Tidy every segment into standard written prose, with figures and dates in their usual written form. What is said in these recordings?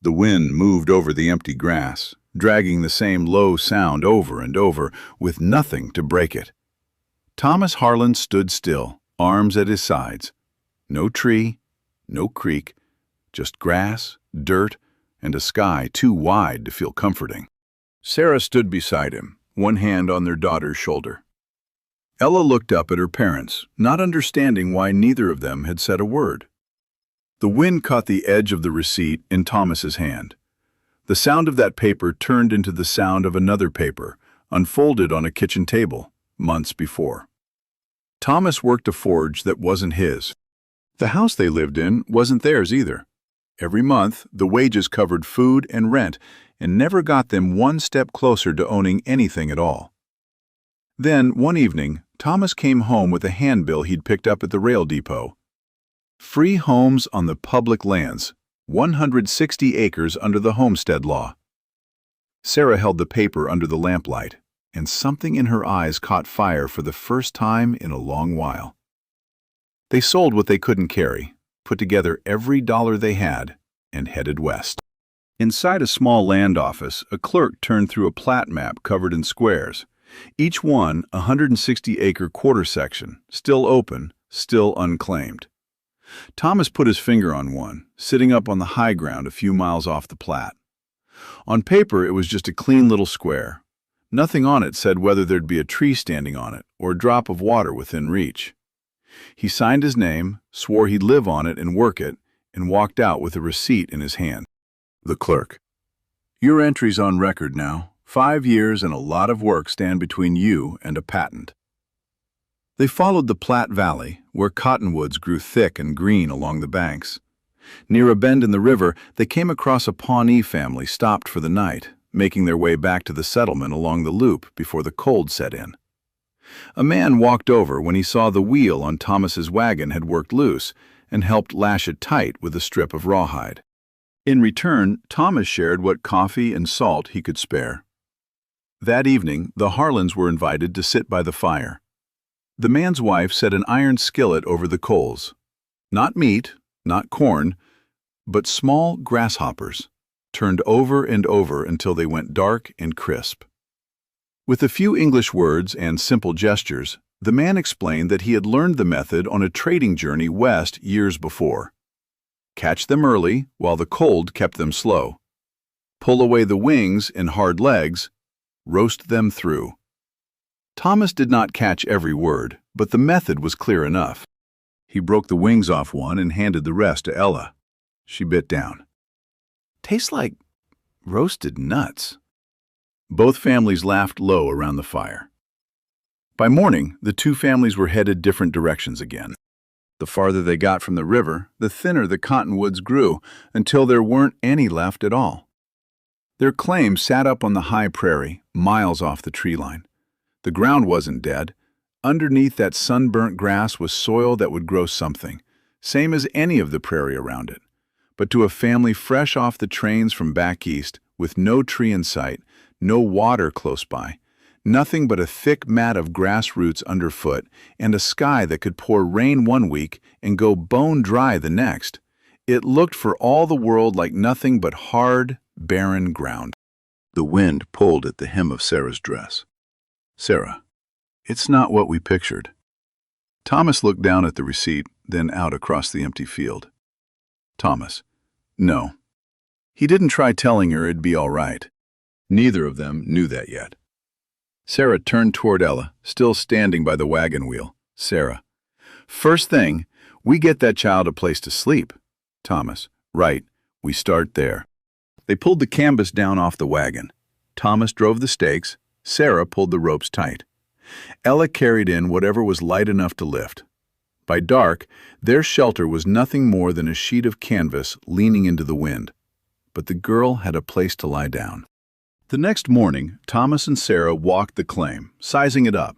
The wind moved over the empty grass, dragging the same low sound over and over, with nothing to break it. Thomas Harlan stood still, arms at his sides. No tree, no creek, just grass, dirt, and a sky too wide to feel comforting. Sarah stood beside him, one hand on their daughter's shoulder. Ella looked up at her parents, not understanding why neither of them had said a word. The wind caught the edge of the receipt in Thomas's hand. The sound of that paper turned into the sound of another paper, unfolded on a kitchen table, months before. Thomas worked a forge that wasn't his. The house they lived in wasn't theirs either. Every month, the wages covered food and rent and never got them one step closer to owning anything at all. Then, one evening, Thomas came home with a handbill he'd picked up at the rail depot. Free homes on the public lands, 160 acres under the Homestead law. Sarah held the paper under the lamplight, and something in her eyes caught fire for the first time in a long while. They sold what they couldn't carry, put together every dollar they had, and headed west. Inside a small land office, a clerk turned through a plat map covered in squares, each one a 160-acre quarter section, still open, still unclaimed. Thomas put his finger on one, sitting up on the high ground a few miles off the plat. On paper, it was just a clean little square. Nothing on it said whether there'd be a tree standing on it or a drop of water within reach. He signed his name, swore he'd live on it and work it, and walked out with a receipt in his hand. The clerk. Your entry's on record now. 5 years and a lot of work stand between you and a patent. They followed the Platte Valley, where cottonwoods grew thick and green along the banks. Near a bend in the river, they came across a Pawnee family stopped for the night, making their way back to the settlement along the loop before the cold set in. A man walked over when he saw the wheel on Thomas's wagon had worked loose and helped lash it tight with a strip of rawhide. In return, Thomas shared what coffee and salt he could spare. That evening, the Harlans were invited to sit by the fire. The man's wife set an iron skillet over the coals. Not meat, not corn, but small grasshoppers, turned over and over until they went dark and crisp. With a few English words and simple gestures, the man explained that he had learned the method on a trading journey west years before. Catch them early while the cold kept them slow. Pull away the wings and hard legs, roast them through. Thomas did not catch every word, but the method was clear enough. He broke the wings off one and handed the rest to Ella. She bit down. Tastes like roasted nuts. Both families laughed low around the fire. By morning, the two families were headed different directions again. The farther they got from the river, the thinner the cottonwoods grew, until there weren't any left at all. Their claim sat up on the high prairie, miles off the tree line. The ground wasn't dead. Underneath that sunburnt grass was soil that would grow something, same as any of the prairie around it. But to a family fresh off the trains from back east, with no tree in sight, no water close by, nothing but a thick mat of grass roots underfoot, and a sky that could pour rain one week and go bone dry the next, it looked for all the world like nothing but hard, barren ground. The wind pulled at the hem of Sarah's dress. Sarah, it's not what we pictured. Thomas looked down at the receipt, then out across the empty field. Thomas, no. He didn't try telling her it'd be all right. Neither of them knew that yet. Sarah turned toward Ella, still standing by the wagon wheel. Sarah, first thing, we get that child a place to sleep. Thomas, right, we start there. They pulled the canvas down off the wagon. Thomas drove the stakes. Sarah pulled the ropes tight. Ella carried in whatever was light enough to lift. By dark, their shelter was nothing more than a sheet of canvas leaning into the wind. But the girl had a place to lie down. The next morning, Thomas and Sarah walked the claim, sizing it up.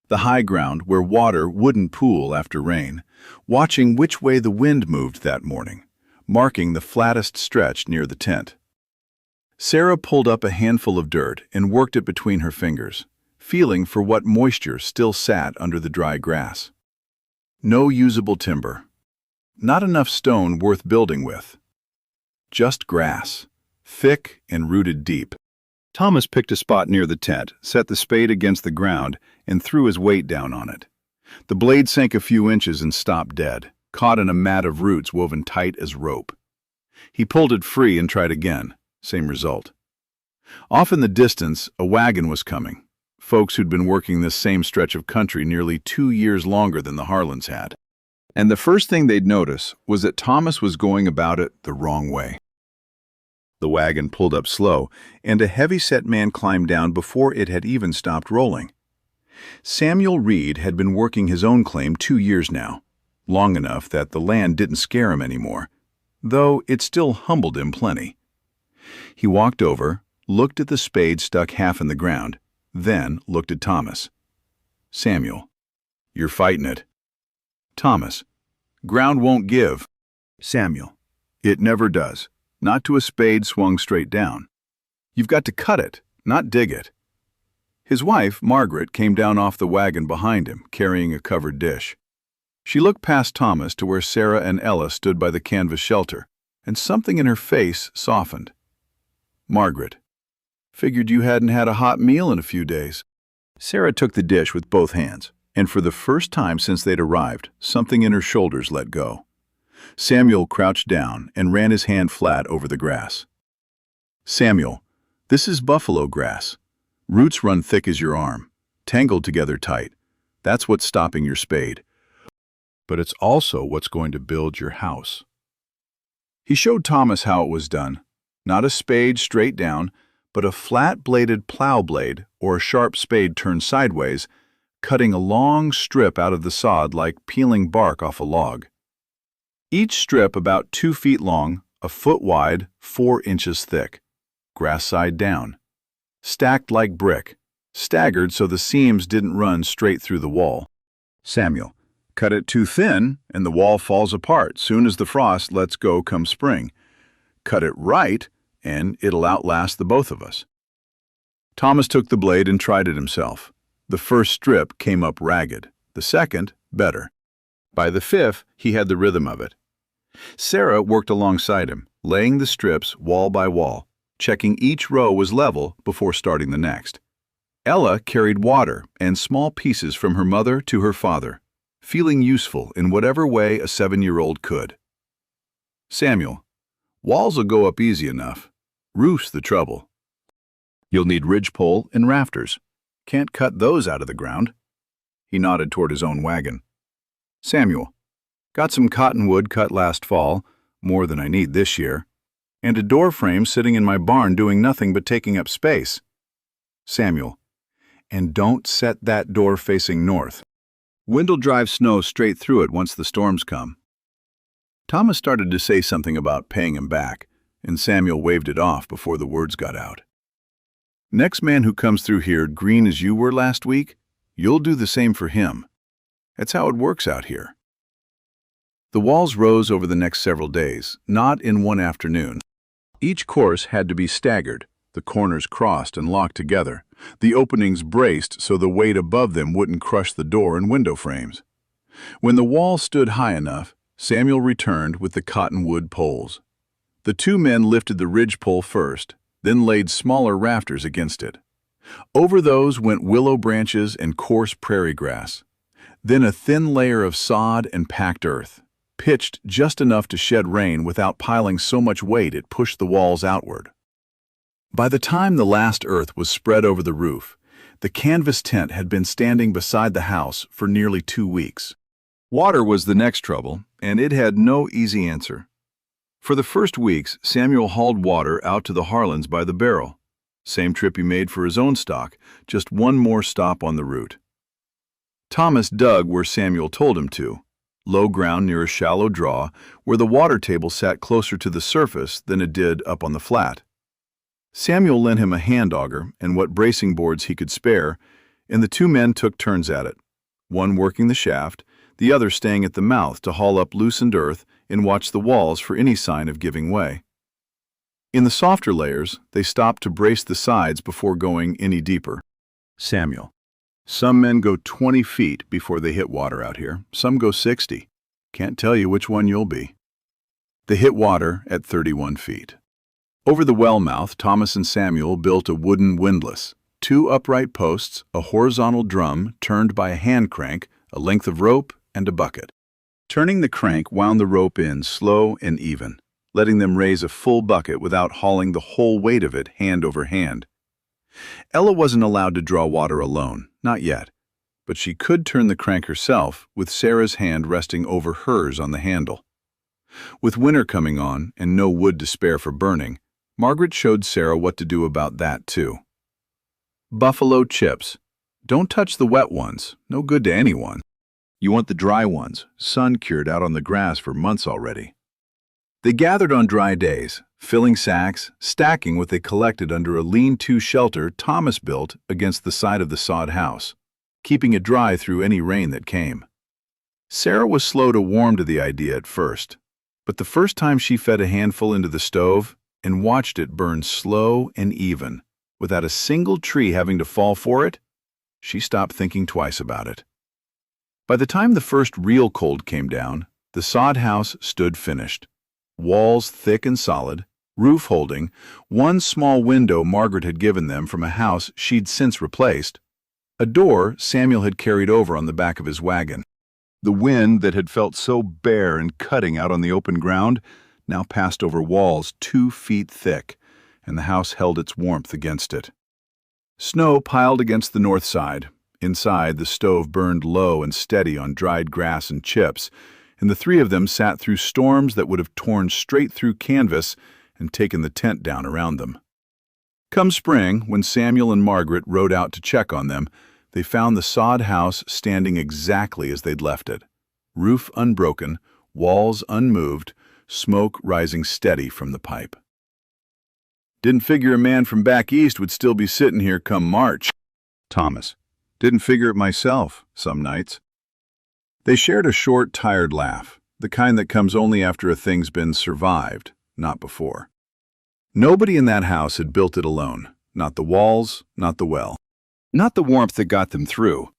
The high ground where water wouldn't pool after rain, watching which way the wind moved that morning, marking the flattest stretch near the tent. Sarah pulled up a handful of dirt and worked it between her fingers, feeling for what moisture still sat under the dry grass. No usable timber. Not enough stone worth building with. just grass, thick and rooted deep. Thomas picked a spot near the tent, set the spade against the ground, and threw his weight down on it. The blade sank a few inches and stopped dead, caught in a mat of roots woven tight as rope. He pulled it free and tried again. Same result. Off in the distance, a wagon was coming. Folks who'd been working this same stretch of country nearly 2 years longer than the Harlans had. And the first thing they'd notice was that Thomas was going about it the wrong way. The wagon pulled up slow, and a heavy-set man climbed down before it had even stopped rolling. Samuel Reed had been working his own claim 2 years now, long enough that the land didn't scare him anymore, though it still humbled him plenty. He walked over, looked at the spade stuck half in the ground, then looked at Thomas. "Samuel, you're fighting it." Thomas, "Ground won't give." Samuel, "It never does. Not to a spade swung straight down. You've got to cut it, not dig it." His wife, Margaret, came down off the wagon behind him, carrying a covered dish. She looked past Thomas to where Sarah and Ella stood by the canvas shelter, and something in her face softened. "Margaret, figured you hadn't had a hot meal in a few days." Sarah took the dish with both hands, and for the first time since they'd arrived, something in her shoulders let go. Samuel crouched down and ran his hand flat over the grass. "Samuel, this is buffalo grass. Roots run thick as your arm, tangled together tight. That's what's stopping your spade. But it's also what's going to build your house." He showed Thomas how it was done. Not a spade straight down, but a flat-bladed plow blade or a sharp spade turned sideways, cutting a long strip out of the sod like peeling bark off a log. Each strip about 2 feet long, a foot wide, 4 inches thick, grass side down. Stacked like brick, staggered so the seams didn't run straight through the wall. "Samuel, cut it too thin and the wall falls apart soon as the frost lets go come spring. Cut it right and it'll outlast the both of us." Thomas took the blade and tried it himself. The first strip came up ragged, the second, better. By the fifth, he had the rhythm of it. Sarah worked alongside him, laying the strips wall by wall, checking each row was level before starting the next. Ella carried water and small pieces from her mother to her father, feeling useful in whatever way a 7-year-old could. "Samuel, walls will go up easy enough. Roof's the trouble. You'll need ridgepole and rafters. Can't cut those out of the ground." He nodded toward his own wagon. "Samuel, got some cottonwood cut last fall, more than I need this year, and a door frame sitting in my barn doing nothing but taking up space." Samuel, "And don't set that door facing north. Wind'll drive snow straight through it once the storms come." Thomas started to say something about paying him back, and Samuel waved it off before the words got out. "Next man who comes through here green as you were last week, you'll do the same for him. That's how it works out here." The walls rose over the next several days, not in one afternoon. Each course had to be staggered, the corners crossed and locked together, the openings braced so the weight above them wouldn't crush the door and window frames. When the wall stood high enough, Samuel returned with the cottonwood poles. The 2 men lifted the ridgepole first, then laid smaller rafters against it. Over those went willow branches and coarse prairie grass. Then a thin layer of sod and packed earth, pitched just enough to shed rain without piling so much weight it pushed the walls outward. By the time the last earth was spread over the roof, the canvas tent had been standing beside the house for nearly 2 weeks. Water was the next trouble, and it had no easy answer. For the first weeks, Samuel hauled water out to the Harlans by the barrel. Same trip he made for his own stock, just one more stop on the route. Thomas dug where Samuel told him to, low ground near a shallow draw where the water table sat closer to the surface than it did up on the flat. Samuel lent him a hand auger and what bracing boards he could spare, and the 2 men took turns at it, one working the shaft, the other staying at the mouth to haul up loosened earth and watch the walls for any sign of giving way. In the softer layers, they stopped to brace the sides before going any deeper. "Samuel, some men go 20 feet before they hit water out here. Some go 60. Can't tell you which one you'll be." They hit water at 31 feet. Over the well mouth, Thomas and Samuel built a wooden windlass, 2 upright posts, a horizontal drum turned by a hand crank, a length of rope, and a bucket. Turning the crank wound the rope in slow and even, letting them raise a full bucket without hauling the whole weight of it hand over hand. Ella wasn't allowed to draw water alone, not yet, but she could turn the crank herself with Sarah's hand resting over hers on the handle. With winter coming on and no wood to spare for burning, Margaret showed Sarah what to do about that too. Buffalo chips. Don't touch the wet ones, no good to anyone. You want the dry ones, sun-cured out on the grass for months already. They gathered on dry days, filling sacks, stacking what they collected under a lean-to shelter Thomas built against the side of the sod house, keeping it dry through any rain that came. Sarah was slow to warm to the idea at first, but the first time she fed a handful into the stove and watched it burn slow and even, without a single tree having to fall for it, she stopped thinking twice about it. By the time the first real cold came down, the sod house stood finished. Walls thick and solid, roof holding, one small window Margaret had given them from a house she'd since replaced, a door Samuel had carried over on the back of his wagon. The wind that had felt so bare and cutting out on the open ground now passed over walls 2 feet thick, and the house held its warmth against it. Snow piled against the north side. Inside, the stove burned low and steady on dried grass and chips, and the 3 of them sat through storms that would have torn straight through canvas and taken the tent down around them. Come spring, when Samuel and Margaret rode out to check on them, they found the sod house standing exactly as they'd left it. Roof unbroken, walls unmoved, smoke rising steady from the pipe. Didn't figure a man from back east would still be sitting here come March. Thomas. Didn't figure it myself, some nights. They shared a short, tired laugh, the kind that comes only after a thing's been survived, not before. Nobody in that house had built it alone, not the walls, not the well, not the warmth that got them through.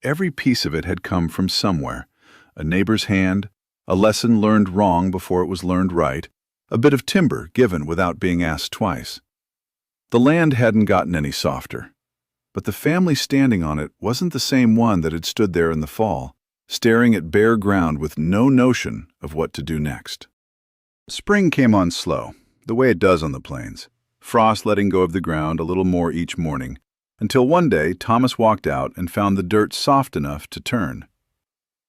Every piece of it had come from somewhere, a neighbor's hand, a lesson learned wrong before it was learned right, a bit of timber given without being asked twice. The land hadn't gotten any softer, but the family standing on it wasn't the same one that had stood there in the fall, staring at bare ground with no notion of what to do next. Spring came on slow, the way it does on the plains, frost letting go of the ground a little more each morning, until one day Thomas walked out and found the dirt soft enough to turn.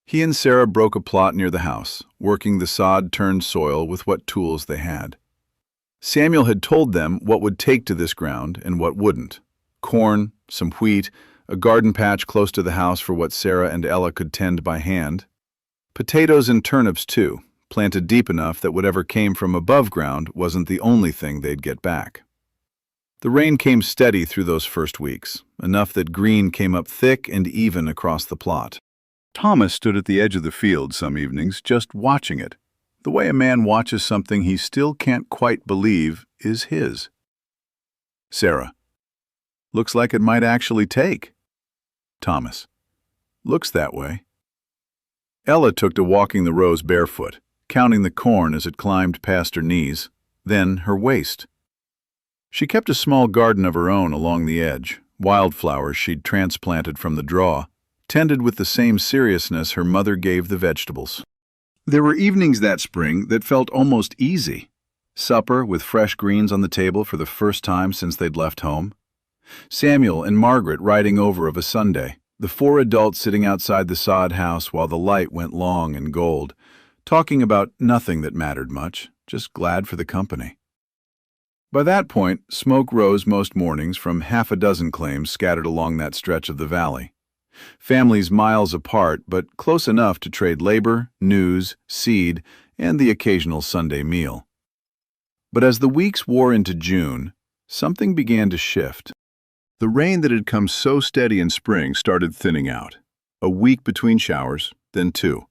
He and Sarah broke a plot near the house, working the sod-turned soil with what tools they had. Samuel had told them what would take to this ground and what wouldn't. Corn, some wheat, a garden patch close to the house for what Sarah and Ella could tend by hand. Potatoes and turnips, too, planted deep enough that whatever came from above ground wasn't the only thing they'd get back. The rain came steady through those first weeks, enough that green came up thick and even across the plot. Thomas stood at the edge of the field some evenings just watching it, the way a man watches something he still can't quite believe is his. Sarah. Looks like it might actually take. Thomas. Looks that way. Ella took to walking the rows barefoot, counting the corn as it climbed past her knees, then her waist. She kept a small garden of her own along the edge, wildflowers she'd transplanted from the draw, tended with the same seriousness her mother gave the vegetables. There were evenings that spring that felt almost easy. Supper with fresh greens on the table for the first time since they'd left home. Samuel and Margaret riding over of a Sunday, the 4 adults sitting outside the sod house while the light went long and gold, talking about nothing that mattered much, just glad for the company. By that point, smoke rose most mornings from half a dozen claims scattered along that stretch of the valley. Families miles apart, but close enough to trade labor, news, seed, and the occasional Sunday meal. But as the weeks wore into June, something began to shift. The rain that had come so steady in spring started thinning out. A week between showers, then 2.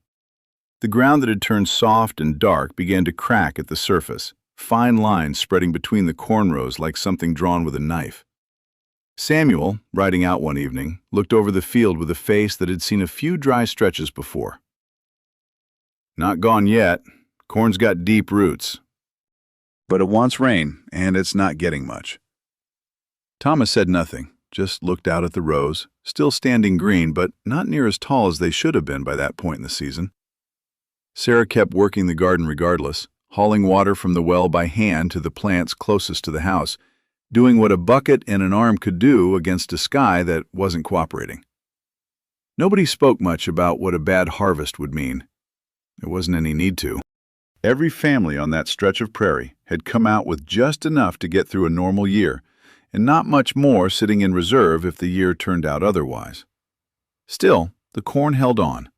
The ground that had turned soft and dark began to crack at the surface, fine lines spreading between the corn rows like something drawn with a knife. Samuel, riding out one evening, looked over the field with a face that had seen a few dry stretches before. Not gone yet. Corn's got deep roots, but it wants rain, and it's not getting much." Thomas said nothing, just looked out at the rows, still standing green, but not near as tall as they should have been by that point in the season. Sarah kept working the garden regardless, hauling water from the well by hand to the plants closest to the house, doing what a bucket and an arm could do against a sky that wasn't cooperating. Nobody spoke much about what a bad harvest would mean. There wasn't any need to. Every family on that stretch of prairie had come out with just enough to get through a normal year, and not much more sitting in reserve if the year turned out otherwise. Still, the corn held on.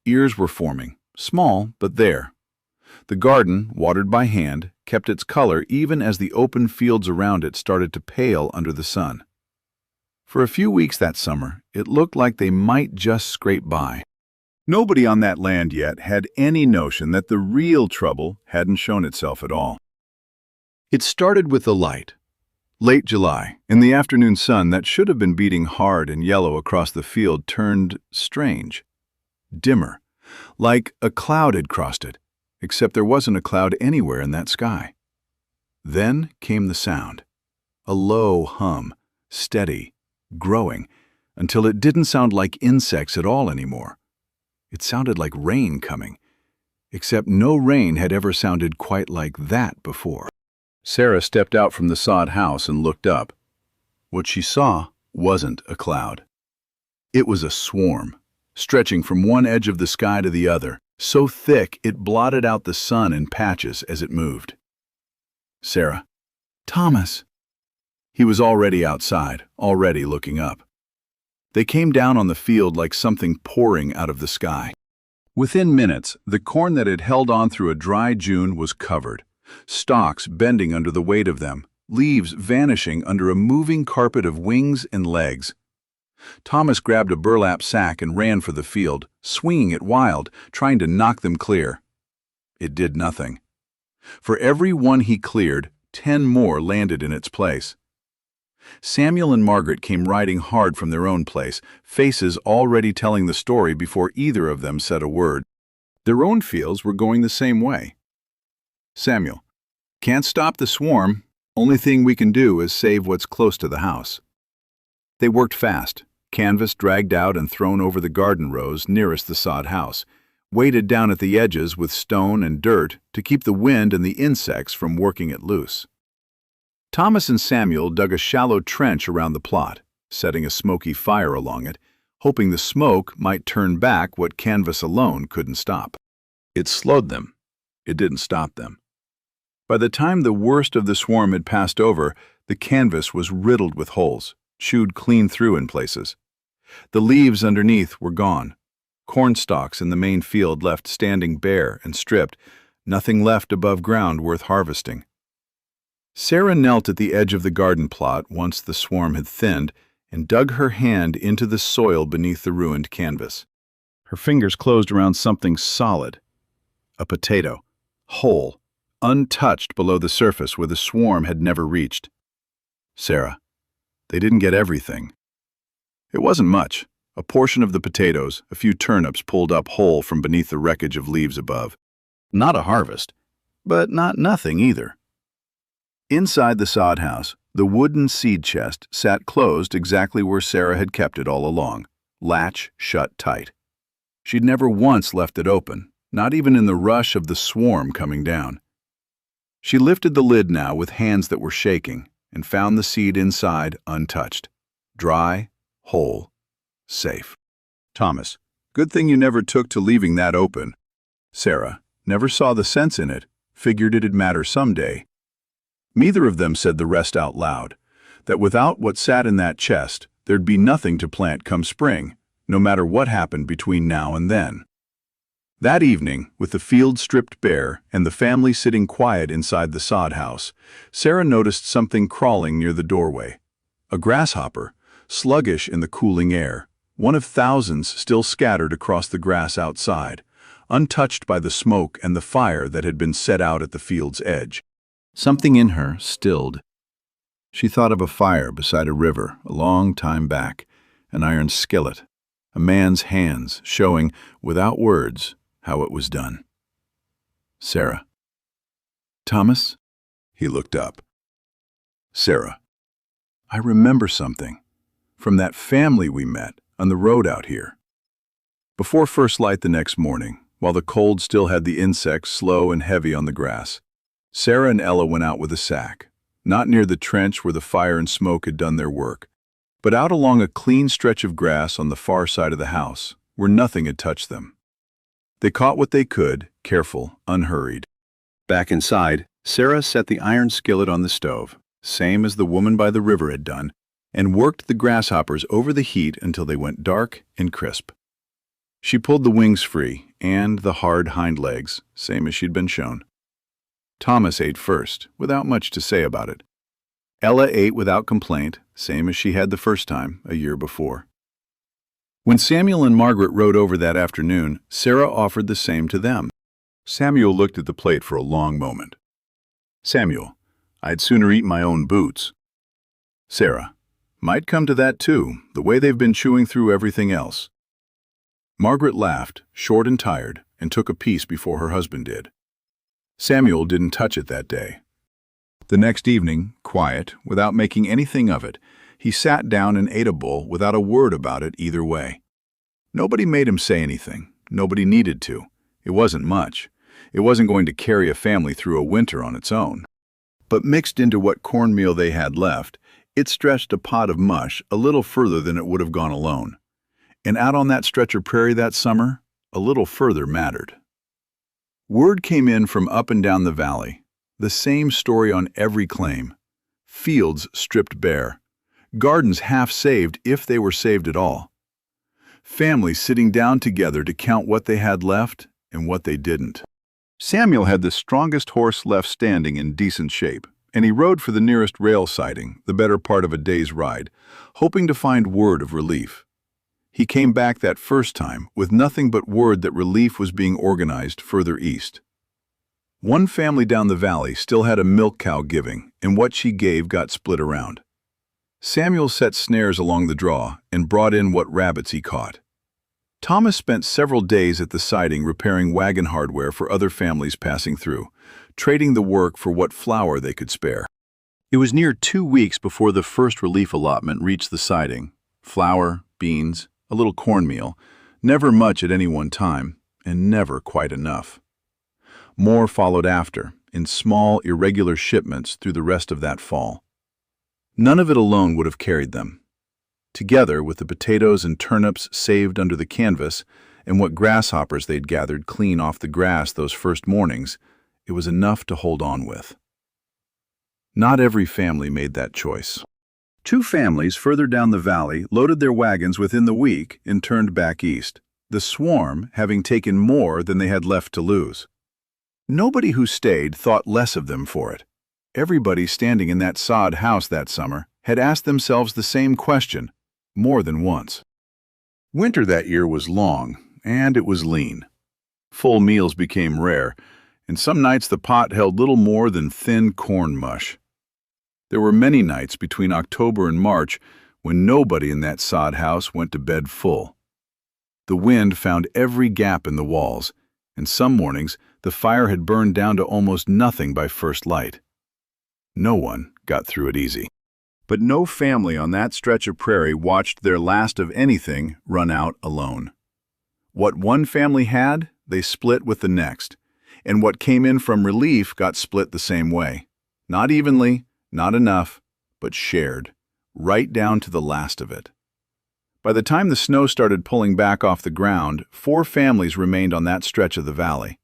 Ears were forming, small but there. The garden, watered by hand, kept its color even as the open fields around it started to pale under the sun. For a few weeks that summer, it looked like they might just scrape by. Nobody on that land yet had any notion that the real trouble hadn't shown itself at all. It started with the light. Late July, in the afternoon sun that should have been beating hard and yellow across the field turned strange, dimmer, like a cloud had crossed it, except there wasn't a cloud anywhere in that sky. Then came the sound, a low hum, steady, growing, until it didn't sound like insects at all anymore. It sounded like rain coming, except no rain had ever sounded quite like that before. Sarah stepped out from the sod house and looked up. What she saw wasn't a cloud. It was a swarm, stretching from one edge of the sky to the other, so thick it blotted out the sun in patches as it moved. "Sarah." "Thomas." He was already outside, already looking up. They came down on the field like something pouring out of the sky. Within minutes, the corn that had held on through a dry June was covered, stalks bending under the weight of them, leaves vanishing under a moving carpet of wings and legs. Thomas grabbed a burlap sack and ran for the field, swinging it wild, trying to knock them clear. It did nothing. For every one he cleared, 10 more landed in its place. Samuel and Margaret came riding hard from their own place, faces already telling the story before either of them said a word. Their own fields were going the same way. "Samuel, can't stop the swarm. Only thing we can do is save what's close to the house." They worked fast, canvas dragged out and thrown over the garden rows nearest the sod house, weighted down at the edges with stone and dirt to keep the wind and the insects from working it loose. Thomas and Samuel dug a shallow trench around the plot, setting a smoky fire along it, hoping the smoke might turn back what canvas alone couldn't stop. It slowed them. It didn't stop them. By the time the worst of the swarm had passed over, the canvas was riddled with holes, chewed clean through in places. The leaves underneath were gone. Corn stalks in the main field left standing bare and stripped, nothing left above ground worth harvesting. Sarah knelt at the edge of the garden plot once the swarm had thinned and dug her hand into the soil beneath the ruined canvas. Her fingers closed around something solid. A potato, whole, untouched below the surface where the swarm had never reached. "Sarah, they didn't get everything." It wasn't much. A portion of the potatoes, a few turnips pulled up whole from beneath the wreckage of leaves above. Not a harvest, but not nothing either. Inside the sod house, the wooden seed chest sat closed exactly where Sarah had kept it all along, latch shut tight. She'd never once left it open, not even in the rush of the swarm coming down. She lifted the lid now with hands that were shaking and found the seed inside untouched, dry, whole, safe. "Thomas, good thing you never took to leaving that open." Sarah never saw the sense in it, figured it'd matter someday. Neither of them said the rest out loud, that without what sat in that chest, there'd be nothing to plant come spring, no matter what happened between now and then. That evening, with the field stripped bare and the family sitting quiet inside the sod house, Sarah noticed something crawling near the doorway. A grasshopper, sluggish in the cooling air, one of thousands still scattered across the grass outside, untouched by the smoke and the fire that had been set out at the field's edge. Something in her stilled. She thought of a fire beside a river a long time back, an iron skillet, a man's hands showing, without words, how it was done. Sarah. Thomas? He looked up. Sarah. I remember something. From that family we met on the road out here. Before first light the next morning, while the cold still had the insects slow and heavy on the grass, Sarah and Ella went out with a sack, not near the trench where the fire and smoke had done their work, but out along a clean stretch of grass on the far side of the house, where nothing had touched them. They caught what they could, careful, unhurried. Back inside, Sarah set the iron skillet on the stove, same as the woman by the river had done, and worked the grasshoppers over the heat until they went dark and crisp. She pulled the wings free, and the hard hind legs, same as she'd been shown. Thomas ate first, without much to say about it. Ella ate without complaint, same as she had the first time, a year before. When Samuel and Margaret rode over that afternoon, Sarah offered the same to them. Samuel looked at the plate for a long moment. Samuel, I'd sooner eat my own boots. Sarah, might come to that too, the way they've been chewing through everything else. Margaret laughed, short and tired, and took a piece before her husband did. Samuel didn't touch it that day. The next evening, quiet, without making anything of it, he sat down and ate a bowl without a word about it either way. Nobody made him say anything. Nobody needed to. It wasn't much. It wasn't going to carry a family through a winter on its own. But mixed into what cornmeal they had left, it stretched a pot of mush a little further than it would have gone alone. And out on that stretch of prairie that summer, a little further mattered. Word came in from up and down the valley. The same story on every claim. Fields stripped bare. Gardens half saved if they were saved at all. Families sitting down together to count what they had left and what they didn't. Samuel had the strongest horse left standing in decent shape, and he rode for the nearest rail siding, the better part of a day's ride, hoping to find word of relief. He came back that first time with nothing but word that relief was being organized further east. One family down the valley still had a milk cow giving, and what she gave got split around. Samuel set snares along the draw and brought in what rabbits he caught. Thomas spent several days at the siding repairing wagon hardware for other families passing through, trading the work for what flour they could spare. It was near 2 weeks before the first relief allotment reached the siding. Flour, beans, a little cornmeal, never much at any one time, and never quite enough. More followed after, in small, irregular shipments through the rest of that fall. None of it alone would have carried them. Together with the potatoes and turnips saved under the canvas and what grasshoppers they'd gathered clean off the grass those first mornings, it was enough to hold on with. Not every family made that choice. 2 families further down the valley loaded their wagons within the week and turned back east, the swarm having taken more than they had left to lose. Nobody who stayed thought less of them for it. Everybody standing in that sod house that summer had asked themselves the same question, more than once. Winter that year was long, and it was lean. Full meals became rare, and some nights the pot held little more than thin corn mush. There were many nights between October and March when nobody in that sod house went to bed full. The wind found every gap in the walls, and some mornings the fire had burned down to almost nothing by first light. No one got through it easy. But no family on that stretch of prairie watched their last of anything run out alone. What one family had, they split with the next, and what came in from relief got split the same way. Not evenly, not enough, but shared, right down to the last of it. By the time the snow started pulling back off the ground, 4 families remained on that stretch of the valley.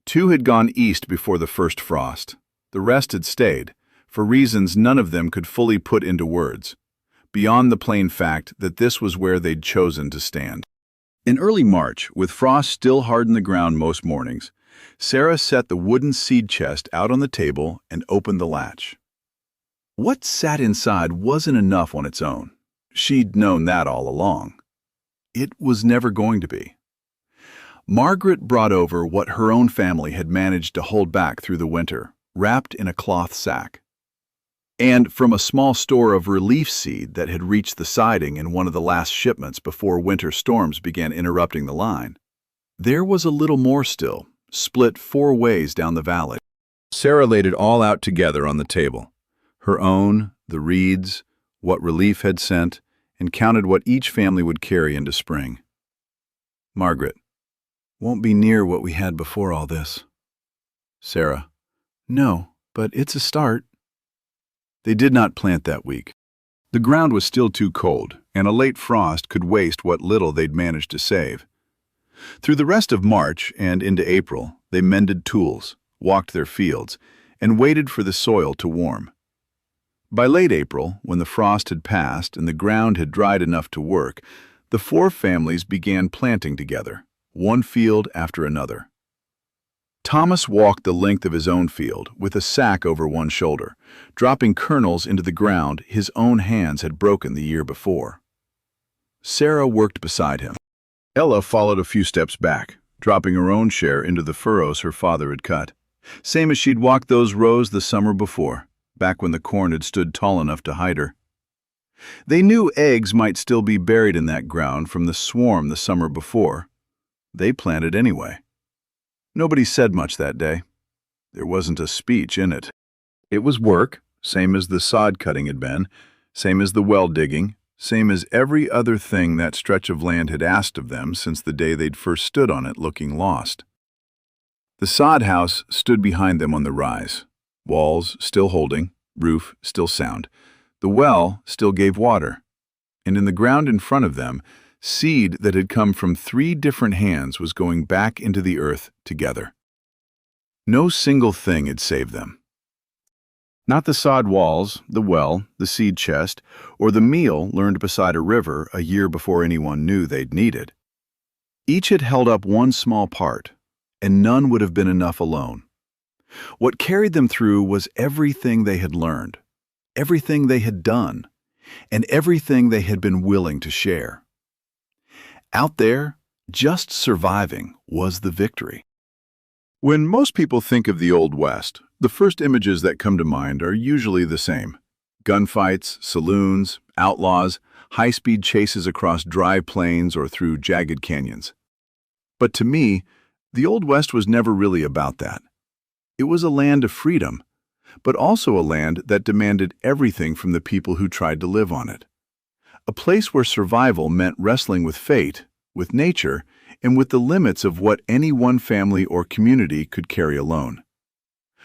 2 had gone east before the first frost. The rest had stayed, for reasons none of them could fully put into words, beyond the plain fact that this was where they'd chosen to stand. In early March, with frost still hard in the ground most mornings, Sarah set the wooden seed chest out on the table and opened the latch. What sat inside wasn't enough on its own. She'd known that all along. It was never going to be. Margaret brought over what her own family had managed to hold back through the winter, wrapped in a cloth sack. And from a small store of relief seed that had reached the siding in one of the last shipments before winter storms began interrupting the line. There was a little more still, split 4 ways down the valley. Sarah laid it all out together on the table. Her own, the Reeds, what Relief had sent, and counted what each family would carry into spring. Margaret, won't be near what we had before all this. Sarah, no, but it's a start. They did not plant that week. The ground was still too cold, and a late frost could waste what little they'd managed to save. Through the rest of March and into April, they mended tools, walked their fields, and waited for the soil to warm. By late April, when the frost had passed and the ground had dried enough to work, the 4 families began planting together, one field after another. Thomas walked the length of his own field with a sack over one shoulder, dropping kernels into the ground his own hands had broken the year before. Sarah worked beside him. Ella followed a few steps back, dropping her own share into the furrows her father had cut, same as she'd walked those rows the summer before, back when the corn had stood tall enough to hide her. They knew eggs might still be buried in that ground from the swarm the summer before. They planted anyway. Nobody said much that day. There wasn't a speech in it. It was work, same as the sod cutting had been, same as the well digging, same as every other thing that stretch of land had asked of them since the day they'd first stood on it looking lost. The sod house stood behind them on the rise, walls still holding, roof still sound. The well still gave water, and in the ground in front of them, seed that had come from 3 different hands was going back into the earth together. No single thing had saved them. Not the sod walls, the well, the seed chest, or the meal learned beside a river a year before anyone knew they'd need it. Each had held up one small part, and none would have been enough alone. What carried them through was everything they had learned, everything they had done, and everything they had been willing to share. Out there, just surviving was the victory. When most people think of the Old West, the first images that come to mind are usually the same. Gunfights, saloons, outlaws, high-speed chases across dry plains or through jagged canyons. But to me, the Old West was never really about that. It was a land of freedom, but also a land that demanded everything from the people who tried to live on it. A place where survival meant wrestling with fate, with nature, and with the limits of what any one family or community could carry alone.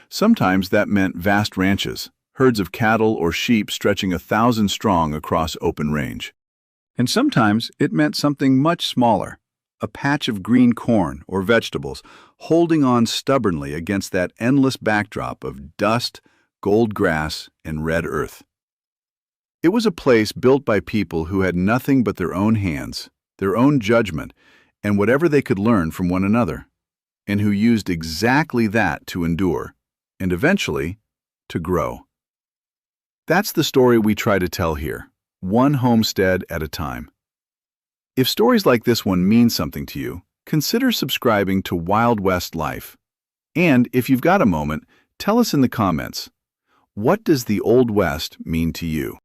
Sometimes that meant vast ranches, herds of cattle or sheep stretching 1,000 strong across open range. And sometimes it meant something much smaller, a patch of green corn or vegetables holding on stubbornly against that endless backdrop of dust, gold grass, and red earth. It was a place built by people who had nothing but their own hands, their own judgment, and whatever they could learn from one another, and who used exactly that to endure, and eventually, to grow. That's the story we try to tell here, one homestead at a time. If stories like this one mean something to you, consider subscribing to Wild West Life. And if you've got a moment, tell us in the comments, what does the Old West mean to you?